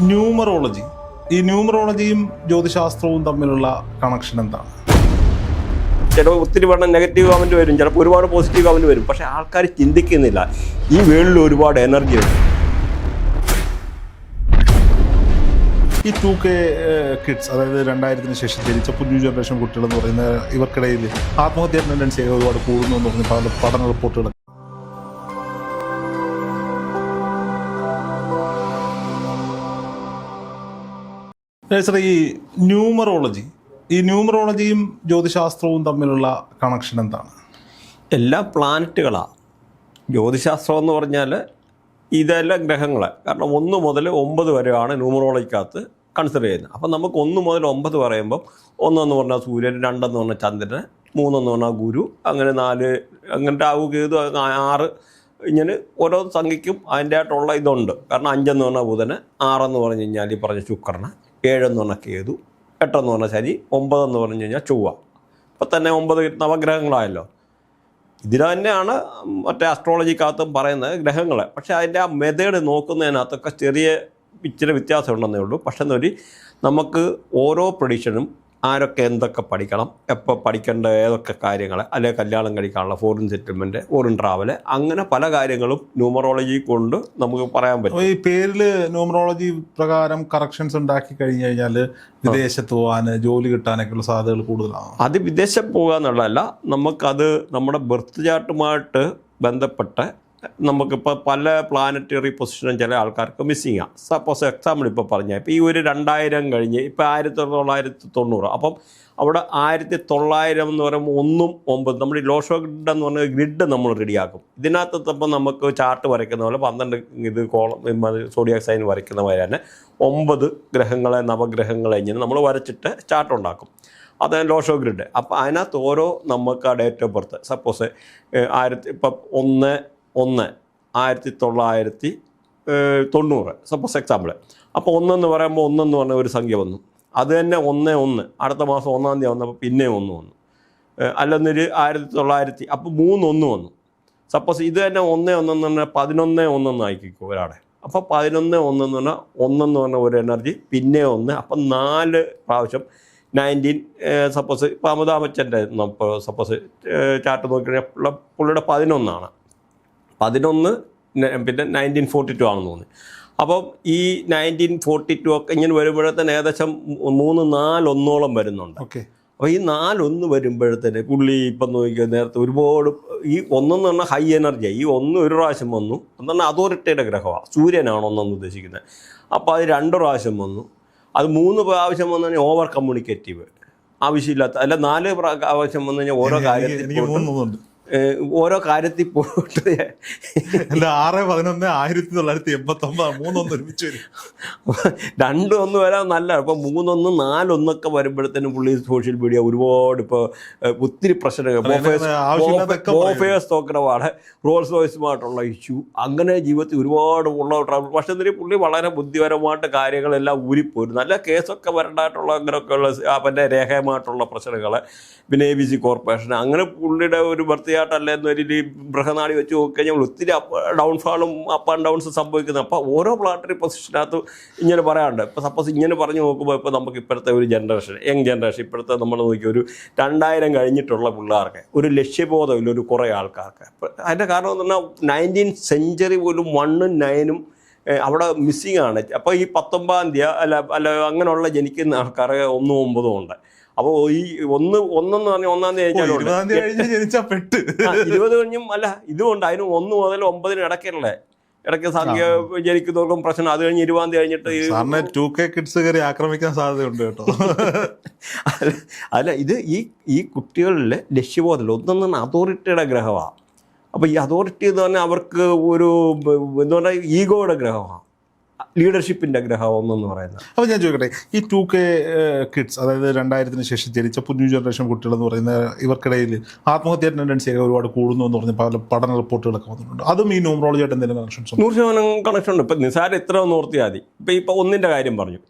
Numerology, ഈ ന്യൂമറോളജിയും ജ്യോതിശാസ്ത്രവും തമ്മിലുള്ള connection എന്താണ്? ചിലപ്പോൾ ഒത്തിരി വേണം നെഗറ്റീവ് കമൻറ്റ് വരും, ചിലപ്പോൾ ഒരുപാട് പോസിറ്റീവ് കമൻറ്റ് വരും. പക്ഷേ ആൾക്കാർ ചിന്തിക്കുന്നില്ല ഈ വേൾഡിൽ ഒരുപാട് എനർജി ഉണ്ട്. ഈ 2K കിഡ്സ്, അതായത് 2000-ന് ശേഷം ജനിച്ച പുതിയ ജനറേഷൻ കുട്ടികൾ എന്ന് പറയുന്ന ഇവർക്കിടയിൽ ആത്മഹത്യാ ടെൻഡൻസി ഒരുപാട് കൂടുന്നു എന്ന് പറഞ്ഞ് പല പഠന റിപ്പോർട്ടുകൾ. ഈ ന്യൂമറോളജിയും ജ്യോതിശാസ്ത്രവും തമ്മിലുള്ള കണക്ഷൻ എന്താണ്? എല്ലാ പ്ലാനറ്റുകളാണ്. ജ്യോതിശാസ്ത്രം എന്ന് പറഞ്ഞാൽ ഇതെല്ലാം ഗ്രഹങ്ങളെ, കാരണം 1 മുതൽ 9 വരെയാണ് ന്യൂമറോളജിക്കകത്ത് കൺസിഡർ ചെയ്യുന്നത്. അപ്പം നമുക്ക് 1 മുതൽ 9 പറയുമ്പം 1 എന്ന് പറഞ്ഞാൽ സൂര്യൻ, 2 എന്ന് പറഞ്ഞാൽ ചന്ദ്രൻ, 3 എന്ന് പറഞ്ഞാൽ ഗുരു, അങ്ങനെ 4, അങ്ങനെ രാഹു, കേതു, 6, ഇങ്ങനെ ഓരോ സംഖ്യയ്ക്കും അതിൻ്റെ ആയിട്ടുള്ള ഇതുണ്ട്. കാരണം 5 എന്ന് പറഞ്ഞാൽ ബുധന്, 6 എന്ന് പറഞ്ഞു കഴിഞ്ഞാൽ ഈ പറഞ്ഞ ശുക്രന്, 7 എന്ന് പറഞ്ഞാൽ കേതു, 8 എന്ന് പറഞ്ഞാൽ ശനി, 9 എന്ന് പറഞ്ഞു കഴിഞ്ഞാൽ ചൊവ്വ. ഇപ്പം തന്നെ 9 നവഗ്രഹങ്ങളായല്ലോ. ഇതിൽ തന്നെയാണ് മറ്റേ അസ്ട്രോളജിക്കകത്തും പറയുന്നത് ഗ്രഹങ്ങളെ. പക്ഷേ അതിൻ്റെ ആ മെത്തേഡ് നോക്കുന്നതിനകത്തൊക്കെ ഇച്ചിരി വ്യത്യാസം ഉണ്ടെന്നേ ഉള്ളൂ. പക്ഷേ നമുക്ക് ഓരോ പ്രഡിക്ഷനും ആരൊക്കെ എന്തൊക്കെ പഠിക്കണം, എപ്പോൾ പഠിക്കേണ്ട ഏതൊക്കെ കാര്യങ്ങൾ, അല്ലെങ്കിൽ കല്യാണം കഴിക്കാനുള്ള ഫോറിൻ സെറ്റിൽമെൻറ്റ്, ഫോറിൻ ട്രാവൽ, അങ്ങനെ പല കാര്യങ്ങളും ന്യൂമറോളജി കൊണ്ട് നമുക്ക് പറയാൻ പറ്റും. ഈ പേരിൽ ന്യൂമറോളജി പ്രകാരം കറക്ഷൻസ് ഉണ്ടാക്കി കഴിഞ്ഞു കഴിഞ്ഞാൽ വിദേശത്ത് പോകാൻ, ജോലി കിട്ടാനൊക്കെയുള്ള സാധ്യതകൾ കൂടുതലാണ്. അത് വിദേശത്ത് പോകുക എന്നുള്ളതല്ല, നമുക്കത് നമ്മുടെ ബർത്ത് ചാർട്ടുമായിട്ട് ബന്ധപ്പെട്ട് നമുക്കിപ്പോൾ പല പ്ലാനറ്ററി പൊസിഷനും ചില ആൾക്കാർക്ക് മിസ്സിങ്ങാണ്. സപ്പോസ് എക്സാമ്പിൾ ഇപ്പോൾ പറഞ്ഞാൽ ഇപ്പോൾ ഈ ഒരു 2000 കഴിഞ്ഞ് ഇപ്പോൾ 1990, അപ്പം അവിടെ 1900 എന്ന് പറയുമ്പോൾ 1, 9 നമ്മുടെ ഈ ലോഷോ ഗ്രിഡ് എന്ന് പറഞ്ഞ ഗ്രിഡ് നമ്മൾ റെഡിയാക്കും. ഇതിനകത്തപ്പം നമുക്ക് ചാർട്ട് വരയ്ക്കുന്ന പോലെ 12 ഇത് കോളം സോഡിയാക് സൈൻ വരയ്ക്കുന്ന പോലെ തന്നെ 9 ഗ്രഹങ്ങളെ, നവഗ്രഹങ്ങളെ ഇങ്ങനെ നമ്മൾ വരച്ചിട്ട് ചാർട്ട് ഉണ്ടാക്കും. അത് ലോഷോ ഗ്രിഡ്. അപ്പോൾ അതിനകത്ത് ഓരോ നമുക്ക് ആ date of birth, suppose 1990 suppose example. അപ്പോൾ 1 എന്ന് പറയുമ്പോൾ 1 എന്ന് പറഞ്ഞ ഒരു സംഖ്യ വന്നു. അത് തന്നെ 1 അടുത്ത മാസം 1-ാം തീയതി വന്നപ്പോൾ പിന്നെ 1 വന്നു. അല്ലെന്നൊരു 1900 അപ്പോൾ 3 1 വന്നു. സപ്പോസ് ഇത് തന്നെ 1 എന്ന് പറഞ്ഞാൽ 11 1 ആക്കിക്കോ ഒരാളെ. അപ്പോൾ 11 1 എന്ന് പറഞ്ഞാൽ 1 എന്ന് പറഞ്ഞ ഒരു എനർജി, പിന്നെ 1, അപ്പം 4 പ്രാവശ്യം 19. സപ്പോസ് ഇപ്പോൾ അമിതാഭ് ബച്ചൻ്റെ സപ്പോസ് ചാർട്ട് നോക്കിക്കഴിഞ്ഞാൽ പുള്ളിയുടെ 11 11, പിന്നെ 1942 ആണെന്ന് തോന്നി. അപ്പം ഈ 1942 ഒക്കെ ഇങ്ങനെ വരുമ്പോഴത്തേന് ഏകദേശം 3, 4 1 വരുന്നുണ്ട്. അപ്പോൾ ഈ 4 1 വരുമ്പോഴത്തേന് പുള്ളി ഇപ്പം നോക്കിയാൽ നേരത്തെ ഒരുപാട് ഈ 1 എന്ന് പറഞ്ഞാൽ ഹൈ എനർജിയാണ്. ഈ 1 ഒരു പ്രാവശ്യം വന്നു എന്ന് പറഞ്ഞാൽ അതോറിറ്റിയുടെ ഗ്രഹമാണ്, സൂര്യനാണ് 1 ഉദ്ദേശിക്കുന്നത്. അപ്പോൾ അത് 2 പ്രാവശ്യം വന്നു. അത് 3 പ്രാവശ്യം വന്നു കഴിഞ്ഞാൽ ഓവർ കമ്മ്യൂണിക്കേറ്റീവ്, ആവശ്യമില്ലാത്ത, അല്ല 4 പ്രാവശ്യം വന്നു കഴിഞ്ഞാൽ ഓരോ കാര്യത്തിൽ പോയിട്ട് 6-11-1989 ഒരുമിച്ച് വരും. 2 1 വരാൻ നല്ല. ഇപ്പോൾ 3 1 4 1 ഒക്കെ വരുമ്പോഴത്തേനും പുള്ളി സോഷ്യൽ മീഡിയ ഒരുപാട് ഇപ്പോൾ ഒത്തിരി പ്രശ്നങ്ങൾ, ബോഫേഴ്സ് തോക്കണമാണ്, റോൾസ് റോയ്സുമായിട്ടുള്ള ഇഷ്യൂ, അങ്ങനെ ജീവിതത്തിൽ ഒരുപാട് ഉള്ള ട്രബിൾ. പക്ഷേ എന്നിട്ട് പുള്ളി വളരെ ബുദ്ധിപരമായിട്ട് കാര്യങ്ങളെല്ലാം ഊരിപ്പോരും. നല്ല കേസൊക്കെ വരേണ്ടതായിട്ടുള്ള അങ്ങനെയൊക്കെയുള്ള അവൻ്റെ രേഖയുമായിട്ടുള്ള പ്രശ്നങ്ങൾ, പിന്നെ ABC കോർപ്പറേഷൻ, അങ്ങനെ പുള്ളിയുടെ ഒരു വൃത്തിയായിട്ടല്ല എന്നൊരു ബൃഹനാടി വെച്ച് നോക്കിക്കഴിഞ്ഞാൽ ഒത്തിരി ഡൗൺഫാളും അപ്പ് ആൻഡ് ഡൗൺസ് സംഭവിക്കുന്നത്. അപ്പോൾ ഓരോ പ്ലാനറ്ററി പൊസിഷനകത്ത് ഇങ്ങനെ പറയാറുണ്ട്. ഇപ്പോൾ സപ്പോസ് ഇങ്ങനെ പറഞ്ഞു നോക്കുമ്പോൾ ഇപ്പോൾ നമുക്ക് ഇപ്പോഴത്തെ ഒരു ജനറേഷൻ, യങ് ജനറേഷൻ, ഇപ്പോഴത്തെ നമ്മൾ നോക്കിയ ഒരു 2000 കഴിഞ്ഞിട്ടുള്ള പിള്ളേർക്ക് ഒരു ലക്ഷ്യബോധമില്ല, ഒരു കുറേ ആൾക്കാർക്ക്. അതിൻ്റെ കാരണം എന്ന് പറഞ്ഞാൽ 19th സെഞ്ച്വറി പോലും 1ഉം 9ഉം അവിടെ മിസ്സിങ് ആണ്. അപ്പോൾ ഈ 19-ാം തീയതി അല്ല അങ്ങനെയുള്ള ജനിക്കുന്ന ആൾക്കാരെ 1 9 ഉണ്ട്. അപ്പോൾ ഈ 1 എന്ന് പറഞ്ഞാൽ 1-ാം തീയതി പെട്ട് 20 കഴിഞ്ഞും അല്ല ഇതുകൊണ്ട് അതിന് 1 മുതൽ 9 ഇടയ്ക്ക് സംഖ്യ ജനിക്കുന്നവർക്കും പ്രശ്നം. അത് കഴിഞ്ഞ് 20-ാം തീയതി കഴിഞ്ഞിട്ട് 2K കിഡ്സ് കയറി ആക്രമിക്കാൻ സാധ്യതയുണ്ട് കേട്ടോ. അല്ല ഇത് ഈ കുട്ടികളിലെ ലക്ഷ്യബോധമില്ല. 1 എന്ന് പറഞ്ഞാൽ അതോറിറ്റിയുടെ ഗ്രഹമാണ്. അപ്പോൾ ഈ അതോറിറ്റി എന്ന് പറഞ്ഞാൽ അവർക്ക് ഒരു എന്താ പറയുക, ഈഗോയുടെ ഗ്രഹമാണ്, ലീഡർഷിപ്പിൻ്റെ ഗ്രഹം 1 എന്ന് പറയുന്നത്. അപ്പോൾ ഞാൻ ചോദിക്കട്ടെ, ഈ 2K കിഡ്സ്, അതായത് 2000-ന് ശേഷം ജനിച്ച പുതിയ ജനറേഷൻ കുട്ടികൾ എന്ന് പറയുന്ന ഇവർക്കിടയിൽ ആത്മഹത്യാ ടെൻഡൻസി ഒരുപാട് കൂടുന്നു എന്ന് പറഞ്ഞ് പല പഠന റിപ്പോർട്ടുകളൊക്കെ വന്നിട്ടുണ്ട്. അതും ഈ ന്യൂമറോളജിയായിട്ട് എന്തെങ്കിലും കണക്ഷൻസ്? 100% കണക്ഷൻ ഉണ്ട്. ഇപ്പം നിസാരം ഇത്ര ഒന്ന് ഓർത്തിയാൽ മതി. ഇപ്പോൾ 1-ൻ്റെ കാര്യം പറഞ്ഞു.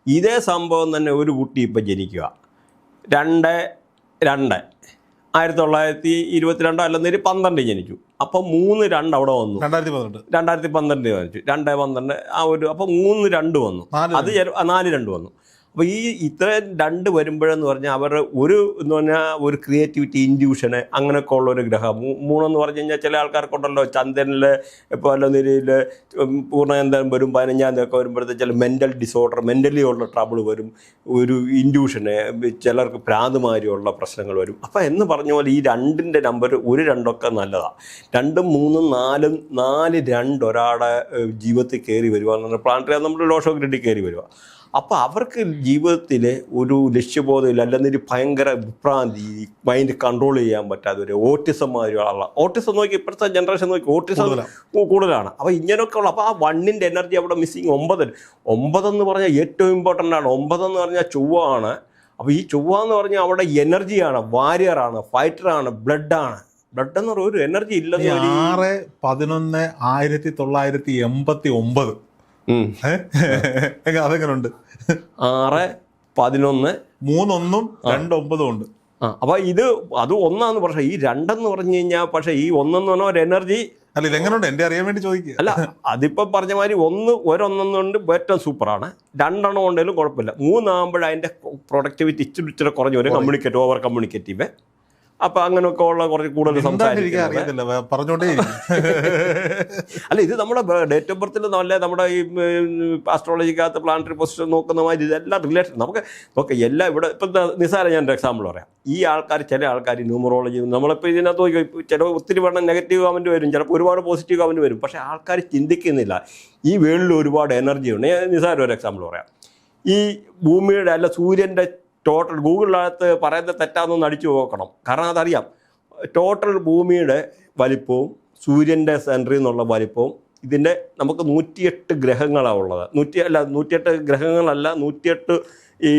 ഇതേ സംഭവം തന്നെ ഒരു കുട്ടി ഇപ്പം ജനിക്കുക 2-2 1922 അല്ലെന്നൊരു 12 ജനിച്ചു. അപ്പം 3-2 അവിടെ വന്നു. 2012 വാങ്ങിച്ചു 2-12 ആ ഒരു, അപ്പം 3-2 വന്നു. അത് 4-2 വന്നു. അപ്പോൾ ഈ ഇത്രയും 2 വരുമ്പോഴെന്ന് പറഞ്ഞാൽ അവരുടെ എന്ന് പറഞ്ഞാൽ ഒരു ക്രിയേറ്റിവിറ്റി, ഇൻഡ്യൂഷന് അങ്ങനെയൊക്കെ ഉള്ള ഒരു ഗ്രഹം. 3 എന്ന് പറഞ്ഞു കഴിഞ്ഞാൽ ചില ആൾക്കാർക്കുണ്ടല്ലോ ചന്ദ്രനിൽ ഇപ്പോൾ അല്ല നിലയിൽ പൂർണ്ണചന്ദ്രൻ വരും, 15-ാം തീയതി ഒക്കെ വരുമ്പോഴത്തേക്ക് ചില മെൻ്റൽ ഡിസോർഡർ, മെൻ്റലി ഉള്ള ട്രബിൾ വരും, ഒരു ഇൻഡ്യൂഷന്, ചിലർക്ക് ഭ്രാന്തുമാരിയുള്ള പ്രശ്നങ്ങൾ വരും. അപ്പോൾ എന്ന് പറഞ്ഞ പോലെ ഈ 2ൻ്റെ നമ്പർ 1-2 നല്ലതാണ്. 2, 3, 4, 4-2 ഒരാളുടെ ജീവിതത്തിൽ കയറി വരുക എന്ന് പറഞ്ഞാൽ പ്ലാനറ്ററി നമ്മുടെ ലോഷോ ഗ്രിഡിൽ കയറി വരിക. അപ്പോൾ അവർക്ക് ജീവിതത്തിൽ ഒരു ലക്ഷ്യബോധമില്ല, അല്ലെങ്കിൽ ഭയങ്കര വിഭ്രാന്തി, മൈൻഡ് കൺട്രോൾ ചെയ്യാൻ പറ്റാതെ ഒരു ഓട്ടിസം മാതിരിയുള്ള ഓട്ടിസം നോക്കി ഇപ്പോഴത്തെ ജനറേഷൻ നോക്കി ഓട്ടിസം കൂടുതലാണ്. അപ്പോൾ ഇങ്ങനെയൊക്കെ ഉള്ള, അപ്പോൾ ആ 1ൻ്റെ എനർജി അവിടെ മിസ്സിങ്. 9 എന്ന് പറഞ്ഞാൽ ഏറ്റവും ഇമ്പോർട്ടൻ്റ് ആണ്. 9 എന്ന് പറഞ്ഞാൽ ചൊവ്വയാണ്. അപ്പോൾ ഈ ചൊവ്വ എന്ന് പറഞ്ഞാൽ അവിടെ എനർജിയാണ്, വാരിയറാണ്, ഫൈറ്ററാണ്, ബ്ലഡാണ്. ബ്ലഡ് എന്ന് പറഞ്ഞ ഒരു എനർജി ഇല്ലെന്ന്. 6-11-1989 അതെങ്ങനെയുണ്ട്? 6-11 3-1 2-9 ഉണ്ട്. അപ്പൊ അത് 1 പക്ഷേ ഈ 2 പറഞ്ഞു കഴിഞ്ഞാൽ, പക്ഷെ ഈ 1 പറഞ്ഞ ഒരു എനർജി അല്ല. ഇതെങ്ങനെയുണ്ട് എന്റെ അറിയാൻ വേണ്ടി ചോദിക്കുക. അല്ല, അതിപ്പോ പറഞ്ഞ മാതിരി 1 ഏറ്റവും സൂപ്പറാണ്. 2 ഉണ്ടെങ്കിലും കുഴപ്പമില്ല. 3 ആകുമ്പോഴേ അതിന്റെ പ്രൊഡക്ടിവിറ്റി ഇച്ചിരി കുറഞ്ഞു വരും. Communicative, over communicative. അപ്പൊ അങ്ങനെയൊക്കെ ഉള്ള കുറച്ച് കൂടുതൽ സംസാരിക്കാൻ അല്ല, ഇത് നമ്മുടെ ഡേറ്റ് ഓഫ് ബർത്തിൽ നല്ല നമ്മുടെ ഈ ആസ്ട്രോളജിക്കകത്ത് പ്ലാനറ്ററി പൊസിഷൻ നോക്കുന്ന മാതിരി ഇതെല്ലാം റിലേറ്റഡ്. നമുക്ക് എല്ലാം ഇവിടെ ഇപ്പം നിസ്സാരം ഞാൻ ഒരു എക്സാമ്പിൾ പറയാം. ഈ ആൾക്കാർ, ചില ആൾക്കാർ ന്യൂമറോളജി നമ്മളിപ്പോൾ ഇതിനകത്ത് നോക്കി ചില ഒത്തിരി വേണം നെഗറ്റീവ് കമൻറ്റ് വരും, ചിലപ്പോൾ ഒരുപാട് പോസിറ്റീവ് കമൻറ്റ് വരും. പക്ഷേ ആൾക്കാർ ചിന്തിക്കുന്നില്ല ഈ വേൾഡിൽ ഒരുപാട് എനർജി ഉണ്ട്. ഞാൻ നിസ്സാരം ഒരു എക്സാമ്പിൾ പറയാം. ഈ ഭൂമിയുടെ അല്ല സൂര്യൻ്റെ ടോട്ടൽ, ഗൂഗിളിനകത്ത് പറയുന്നത് തെറ്റാന്നൊന്ന് അടിച്ചു നോക്കണം. കാരണം അതറിയാം. ടോട്ടൽ ഭൂമിയുടെ വലിപ്പവും സൂര്യൻ്റെ സെൻറ്ററിൽ നിന്നുള്ള വലിപ്പവും ഇതിൻ്റെ നമുക്ക് 108 ഗ്രഹങ്ങളാണ് ഉള്ളത്. 108 ഗ്രഹങ്ങളല്ല, 108 ഈ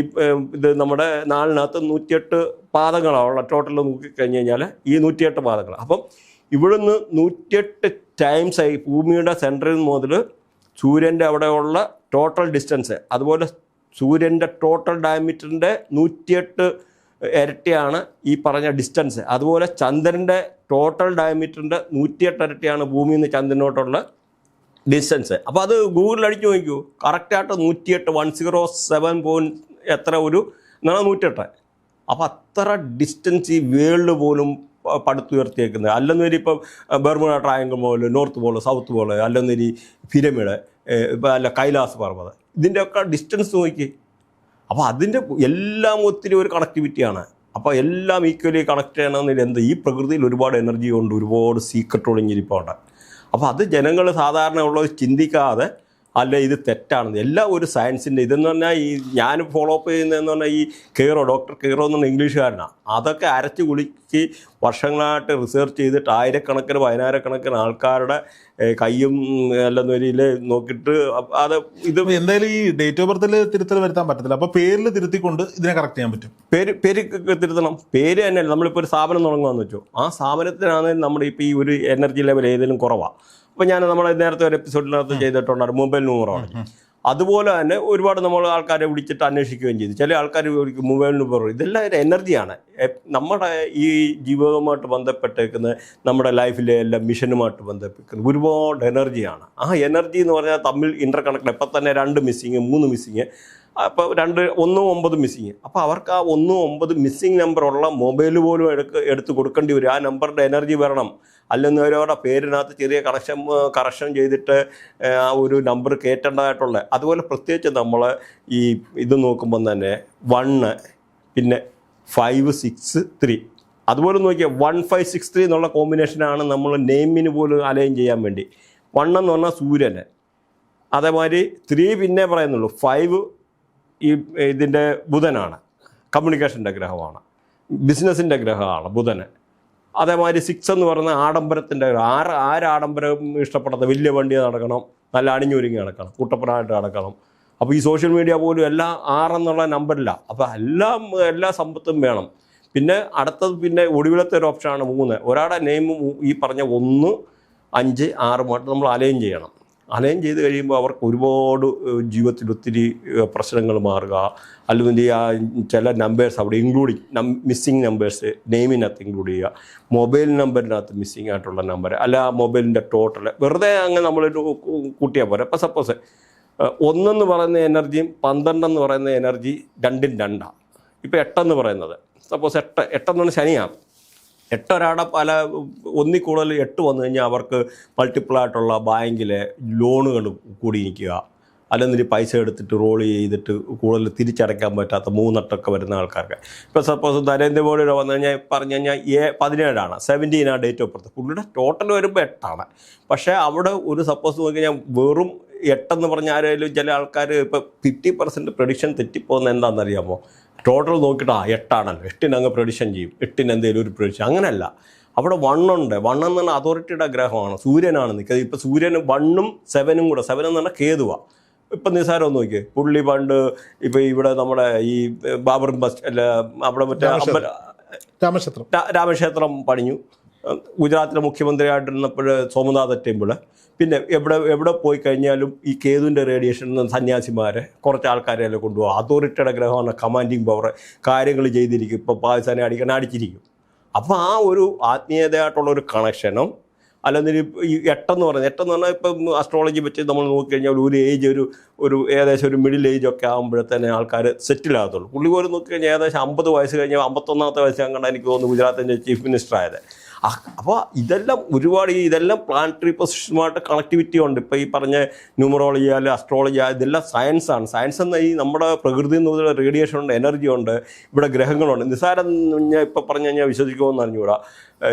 ഇത് നമ്മുടെ നാളിനകത്ത് 108 പാദങ്ങളാണ് ടോട്ടൽ നോക്കിക്കഴിഞ്ഞ് കഴിഞ്ഞാൽ ഈ 108 പാദങ്ങൾ. അപ്പം ഇവിടുന്ന് 108 ടൈംസായി ഭൂമിയുടെ സെൻറ്ററിൽ മുതൽ സൂര്യൻ്റെ അവിടെയുള്ള ടോട്ടൽ ഡിസ്റ്റൻസ്, അതുപോലെ സൂര്യൻ്റെ ടോട്ടൽ ഡയമീറ്ററിൻ്റെ 108 ഇരട്ടിയാണ് ഈ പറഞ്ഞ ഡിസ്റ്റൻസ്. അതുപോലെ ചന്ദ്രൻ്റെ ടോട്ടൽ ഡയമീറ്ററിൻ്റെ 108 ഇരട്ടിയാണ് ഭൂമിയിൽ നിന്ന് ചന്ദ്രനോട്ടുള്ള ഡിസ്റ്റൻസ്. അപ്പോൾ അത് ഗൂഗിളിൽ അടിച്ചു നോക്കൂ. കറക്റ്റായിട്ട് 108 107 എത്ര ഒരു എന്നാണ് 108. അപ്പോൾ അത്ര ഡിസ്റ്റൻസ് ഈ വേൾഡ് പോലും പടുത്തുയർത്തിയേക്കുന്നത്. അല്ലെന്നൊരു ഇപ്പം ബർമുഡ ട്രയാങ്കിൾ പോലെ, നോർത്ത് പോള്, സൗത്ത് പോള്, അല്ലെന്നൊരു പിരമിഡ്, അല്ല കൈലാസ് പർവ്വതം, ഇതിൻ്റെയൊക്കെ ഡിസ്റ്റൻസ് നോക്കി. അപ്പോൾ അതിൻ്റെ എല്ലാം ഒത്തിരി ഒരു കണക്ടിവിറ്റിയാണ്. അപ്പോൾ എല്ലാം ഈക്വലി കണക്ട് ചെയ്യണമെന്നില്ല. ഈ പ്രകൃതിയിൽ ഒരുപാട് എനർജി ഉണ്ട്, ഒരുപാട് സീക്രട്ട് ഒളിഞ്ഞിരിപ്പുണ്ട്. അപ്പോൾ അത് ജനങ്ങൾ സാധാരണ ഉള്ളത് ചിന്തിക്കാതെ, അല്ല ഇത് തെറ്റാണെന്ന്. എല്ലാം ഒരു സയൻസിൻ്റെ ഇതെന്ന് പറഞ്ഞാൽ ഈ ഞാൻ ഫോളോ അപ്പ് ചെയ്യുന്നതെന്ന് പറഞ്ഞാൽ ഈ ഡോക്ടർ കെയ്റോ എന്നുള്ള ഇംഗ്ലീഷുകാരനാണ്. അതൊക്കെ അരച്ച് കുളിക്ക് വർഷങ്ങളായിട്ട് റിസർച്ച് ചെയ്തിട്ട് 1000-1000 ആൾക്കാരുടെ കയ്യും എല്ലാം വരിയിൽ നോക്കിയിട്ട് അത് ഇത് എന്തായാലും ഈ ഡേറ്റ് ഓഫ് ബർത്തിൽ തിരുത്തൽ വരുത്താൻ പറ്റത്തില്ല. അപ്പോൾ പേരിൽ തിരുത്തിക്കൊണ്ട് ഇതിനെ കറക്റ്റ് ചെയ്യാൻ പറ്റും. പേര് തിരുത്തണം. പേര് തന്നെ നമ്മളിപ്പോൾ ഒരു സ്ഥാപനം തുടങ്ങുകയെന്ന് വെച്ചോ, ആ സ്ഥാപനത്തിനാണെങ്കിൽ നമ്മുടെ ഇപ്പോൾ ഈ ഒരു എനർജി ലെവൽ ഏതെങ്കിലും കുറവാണ്. അപ്പോൾ ഞാൻ നമ്മൾ നേരത്തെ ഒരു എപ്പിസോഡിനകത്ത് ചെയ്തിട്ടുണ്ടായിരുന്നു മൊബൈൽ ന്യൂമറോളജി. അതുപോലെ തന്നെ ഒരുപാട് നമ്മൾ ആൾക്കാരെ വിളിച്ചിട്ട് അന്വേഷിക്കുകയും ചെയ്തു. ചില ആൾക്കാർ മൊബൈൽ ന്യൂമറോ, ഇതെല്ലാം ഒരു എനർജിയാണ്. നമ്മുടെ ഈ ജീവിതവുമായിട്ട് ബന്ധപ്പെട്ടേക്കുന്ന നമ്മുടെ ലൈഫിലെ എല്ലാം മിഷനുമായിട്ട് ബന്ധപ്പെക്കുന്ന ഒരുപാട് എനർജിയാണ്. ആ എനർജി എന്ന് പറഞ്ഞാൽ തമ്മിൽ ഇൻ്റർ കണക്ട്. ഇപ്പം തന്നെ 2 മിസ്സിങ്, 3 മിസ്സിങ്, അപ്പോൾ 1-9 മിസ്സിങ്. അപ്പോൾ അവർക്ക് ആ 1-9 മിസ്സിങ് നമ്പറുള്ള മൊബൈൽ പോലും എടുത്ത് കൊടുക്കേണ്ടി വരും. ആ നമ്പറിൻ്റെ എനർജി വരണം. അല്ലെങ്കിൽ അവരവരുടെ പേരിനകത്ത് ചെറിയ കറക്ഷൻ ചെയ്തിട്ട് ആ ഒരു നമ്പർ കയറ്റേണ്ടതായിട്ടുള്ള. അതുപോലെ പ്രത്യേകിച്ച് നമ്മൾ ഈ ഇത് നോക്കുമ്പം തന്നെ 1, പിന്നെ 5, 6, 3, അതുപോലെ നോക്കിയാൽ 1563 എന്നുള്ള കോമ്പിനേഷനാണ് നമ്മൾ നെയിമിന് പോലും അലൈൻ ചെയ്യാൻ വേണ്ടി. 1 എന്ന് പറഞ്ഞാൽ സൂര്യന്, അതേമാതിരി 3 പിന്നെ പറയുന്നുള്ളൂ. 5 ഈ ഇതിൻ്റെ ബുധനാണ്, കമ്മ്യൂണിക്കേഷൻ്റെ ഗ്രഹമാണ്, ബിസിനസ്സിൻ്റെ ഗ്രഹമാണ് ബുധന്. അതേമാതിരി 6 എന്ന് പറയുന്ന ആഡംബരത്തിൻ്റെ ഗ്രഹം. ആഡംബരം ഇഷ്ടപ്പെടുന്നത് വലിയ വണ്ടി നടക്കണം, നല്ല അണിഞ്ഞൊരുങ്ങി നടക്കണം, കൂട്ടപ്പനായിട്ട് നടക്കണം. അപ്പോൾ ഈ സോഷ്യൽ മീഡിയ പോലും എല്ലാം 6 എന്നുള്ള നമ്പറില്ല. അപ്പോൾ എല്ലാ സമ്പത്തും വേണം. പിന്നെ അടുത്തത് പിന്നെ ഒടുവിലത്തെ ഒരു ഓപ്ഷനാണ് 3. ഒരാളുടെ നെയിം ഈ പറഞ്ഞ 1, 5, 6 നമ്മൾ അലൈൻ ചെയ്യണം. അലൈൻ ചെയ്ത് കഴിയുമ്പോൾ അവർക്ക് ഒരുപാട് ജീവിതത്തിൽ ഒത്തിരി പ്രശ്നങ്ങൾ മാറുക, അല്ലെങ്കിൽ ആ ചില നമ്പേഴ്സ് അവിടെ ഇൻക്ലൂഡിങ് മിസ്സിങ് നമ്പേഴ്സ് നെയിമിനകത്ത് ഇൻക്ലൂഡ് ചെയ്യുക, മൊബൈൽ നമ്പറിനകത്ത് മിസ്സിങ് ആയിട്ടുള്ള നമ്പർ, അല്ല ആ മൊബൈലിൻ്റെ ടോട്ടൽ വെറുതെ അങ്ങ് നമ്മൾ കൂട്ടിയാൽ പോരെ. അപ്പോൾ സപ്പോസ് 1 എന്ന് പറയുന്ന എനർജിയും 12 എന്ന് പറയുന്ന എനർജി 2 2. ഇപ്പോൾ 8 പറയുന്നത് സപ്പോസ് 8 എന്ന് പറഞ്ഞാൽ ശനിയാണ്. 8 ഒരാടെ പല 1 കൂടുതൽ 8 വന്നു കഴിഞ്ഞാൽ അവർക്ക് മൾട്ടിപ്പിൾ ആയിട്ടുള്ള ബാങ്കിലെ ലോണുകൾ കൂടി നിൽക്കുക, അല്ലെങ്കിൽ പൈസ എടുത്തിട്ട് റോൾ ചെയ്തിട്ട് കൂടുതൽ തിരിച്ചടയ്ക്കാൻ പറ്റാത്ത 3 8 വരുന്ന ആൾക്കാർക്ക്. ഇപ്പോൾ സപ്പോസ് നരേന്ദ്രമോദിയുടെ വന്നു കഴിഞ്ഞാൽ പറഞ്ഞു കഴിഞ്ഞാൽ 17 17 ഡേറ്റ് ഓഫ് ബർത്ത്. പുള്ളിയുടെ ടോട്ടൽ വരുമ്പോൾ 8. പക്ഷേ അവിടെ ഒരു സപ്പോസ് നോക്കി കഴിഞ്ഞാൽ വെറും 8 എന്ന് പറഞ്ഞാൽ ആരെങ്കിലും ചില ആൾക്കാർ ഇപ്പോൾ 50% പ്രഡിക്ഷൻ തെറ്റിപ്പോകുന്ന എന്താണെന്നറിയാമോ? ടോട്ടൽ നോക്കിയിട്ട് 8 ആണല്ലോ, 8 അങ്ങ് പ്രഡിക്ഷൻ ചെയ്യും, 8 എന്തെങ്കിലും ഒരു പ്രഡിക്ഷൻ. അങ്ങനെയല്ല, അവിടെ 1 ഉണ്ട്. 1 എന്ന് പറഞ്ഞാൽ അതോറിറ്റിയുടെ ഗ്രഹമാണ്, സൂര്യനാണ് നിൽക്കുന്നത്. ഇപ്പോൾ സൂര്യന് 1ഉം 7ഉം കൂടെ, 7 എന്ന് പറഞ്ഞാൽ കേതുവാണ്. ഇപ്പം നിസ്സാരം ഒന്ന് നോക്കിയേ, പുള്ളി പണ്ട് ഇപ്പോൾ ഇവിടെ നമ്മുടെ ഈ ബാബർ ബസ് അല്ല അവിടെ മറ്റേ രാമക്ഷേത്രം പണിഞ്ഞു. ഗുജറാത്തിലെ മുഖ്യമന്ത്രിയായിട്ടിരുന്നപ്പോൾ സോമനാഥ ടെമ്പിള്. പിന്നെ എവിടെ പോയി കഴിഞ്ഞാലും ഈ കേതുവിൻ്റെ റേഡിയേഷൻ സന്യാസിമാരെ കുറച്ച് ആൾക്കാരെല്ലാം കൊണ്ടുപോകും. അതോറിറ്റിയുടെ ഗ്രഹമാണ്, കമാൻഡിങ് പവർ, കാര്യങ്ങൾ ചെയ്തിരിക്കും. ഇപ്പോൾ പാകിസ്ഥാനെ അടിച്ചിരിക്കും. അപ്പോൾ ആ ഒരു ആത്മീയതയായിട്ടുള്ളൊരു കണക്ഷനും അല്ലെങ്കിൽ ഈ 8 എന്ന് പറഞ്ഞാൽ ഇപ്പം അസ്ട്രോളജി വെച്ച് നമ്മൾ നോക്കിക്കഴിഞ്ഞാൽ ഒരു ഏജ് ഒരു ഏകദേശം ഒരു മിഡിൽ ഏജ് ഒക്കെ ആകുമ്പോഴത്തേനെ ആൾക്കാർ സെറ്റിലാകത്തുള്ളൂ. പുള്ളി പോലും നോക്കിക്കഴിഞ്ഞാൽ ഏകദേശം 50 വയസ്സ് കഴിഞ്ഞാൽ 51ാമത്തെ വയസ്സ് കണ്ടാൽ എനിക്ക് തോന്നുന്നു ഗുജറാത്തിൻ്റെ ചീഫ് മിനിസ്റ്റർ ആയത്. അപ്പോൾ ഇതെല്ലാം ഒരുപാട് ഇതെല്ലാം പ്ലാനറ്ററി പൊസിഷനുമായിട്ട് കണക്ടിവിറ്റി ഉണ്ട്. ഇപ്പോൾ ഈ പറഞ്ഞ ന്യൂമറോളജി അല്ലെങ്കിൽ അസ്ട്രോളജി ഇതെല്ലാം സയൻസാണ്. സയൻസ് എന്ന ഈ നമ്മുടെ പ്രകൃതി എന്ന് റേഡിയേഷൻ ഉണ്ട്, എനർജി ഉണ്ട്, ഇവിടെ ഗ്രഹങ്ങളുണ്ട്. നിസ്സാരം ഞാൻ ഇപ്പോൾ പറഞ്ഞു കഴിഞ്ഞാൽ വിശ്വസിക്കുമെന്ന് അറിഞ്ഞുകൂടാ.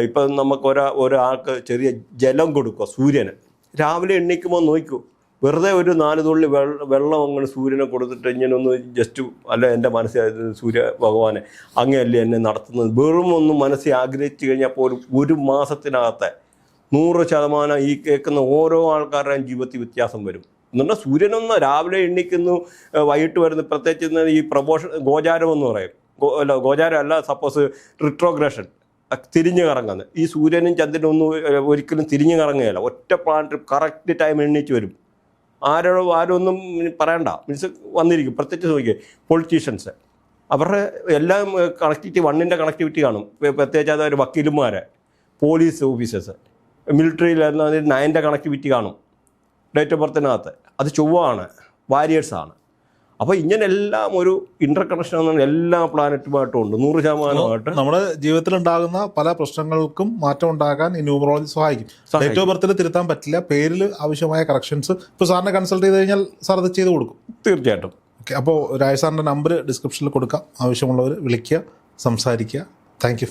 ഇപ്പം നമുക്ക് ഒരാൾക്ക് ചെറിയ ജലം കൊടുക്കുക, സൂര്യന് രാവിലെ എണ്ണീക്കുമ്പോൾ നോക്കൂ, വെറുതെ ഒരു 4 തുള്ളി വെള്ളം അങ്ങനെ സൂര്യനെ കൊടുത്തിട്ട് ഇങ്ങനെ ഒന്ന് ജസ്റ്റ് അല്ല എൻ്റെ മനസ്സിൽ സൂര്യ ഭഗവാനെ അങ്ങനെയല്ലേ എന്നെ നടത്തുന്നത് വെറും ഒന്ന് മനസ്സിൽ ആഗ്രഹിച്ചു കഴിഞ്ഞാൽ പോലും 1 മാസത്തിനകത്തെ 100% ഈ കേൾക്കുന്ന ഓരോ ആൾക്കാരുടെയും ജീവിതത്തിൽ വ്യത്യാസം വരും. എന്നുപറഞ്ഞാൽ സൂര്യനൊന്ന് രാവിലെ എണ്ണിക്കുന്നു, വൈകിട്ട് വരുന്ന പ്രത്യേകിച്ച് ഈ ഗോചാരം എന്ന് പറയും. ഗോചാരം അല്ല, സപ്പോസ് റിട്രോഗ്രഷൻ, തിരിഞ്ഞു കറങ്ങുന്നത്. ഈ സൂര്യനും ചന്ദ്രനും ഒന്നും ഒരിക്കലും തിരിഞ്ഞു കറങ്ങുകയില്ല. ഒറ്റ പ്ലാനറ്റ് കറക്റ്റ് ടൈം എണ്ണിച്ച് വരും. ആരൊന്നും പറയണ്ട, മീൻസ് വന്നിരിക്കും. പ്രത്യേകിച്ച് നോക്കിയേ പൊളിറ്റീഷ്യൻസ്, അവരുടെ എല്ലാം കണക്ടിവിറ്റി 1ൻ്റെ കണക്ടിവിറ്റി കാണും. പ്രത്യേകിച്ച് അത് വക്കീലുമാരെ, പോലീസ് ഓഫീസേഴ്സ്, മിലിറ്ററിയിൽ 9ൻ്റെ കണക്ടിവിറ്റി കാണും ഡേറ്റ് ഓഫ് ബർത്തിനകത്ത്. അത് ചൊവ്വാണ്, വാരിയേഴ്സാണ്. അപ്പോൾ ഇങ്ങനെല്ലാം ഒരു ഇന്റർ കണക്ഷൻ എല്ലാ പ്ലാനറ്റുമായിട്ടും ഉണ്ട് 100%. നമ്മുടെ ജീവിതത്തിൽ ഉണ്ടാകുന്ന പല പ്രശ്നങ്ങൾക്കും മാറ്റം ഉണ്ടാകാൻ ഈ ന്യൂമറോളജി സഹായിക്കും. ഡേറ്റ് ഓഫ് ബർത്തിൽ തിരുത്താൻ പറ്റില്ല, പേരിൽ ആവശ്യമായ കറക്ഷൻസ് ഇപ്പോൾ സാറിനെ കൺസൾട്ട് ചെയ്ത് കഴിഞ്ഞാൽ സാർ അത് ചെയ്ത് കൊടുക്കും. തീർച്ചയായിട്ടും. ഓക്കെ, അപ്പോൾ രാജ് സാറിൻ്റെ നമ്പർ ഡിസ്ക്രിപ്ഷനിൽ കൊടുക്കാം. ആവശ്യമുള്ളവർ വിളിക്കുക, സംസാരിക്കുക. Thank you.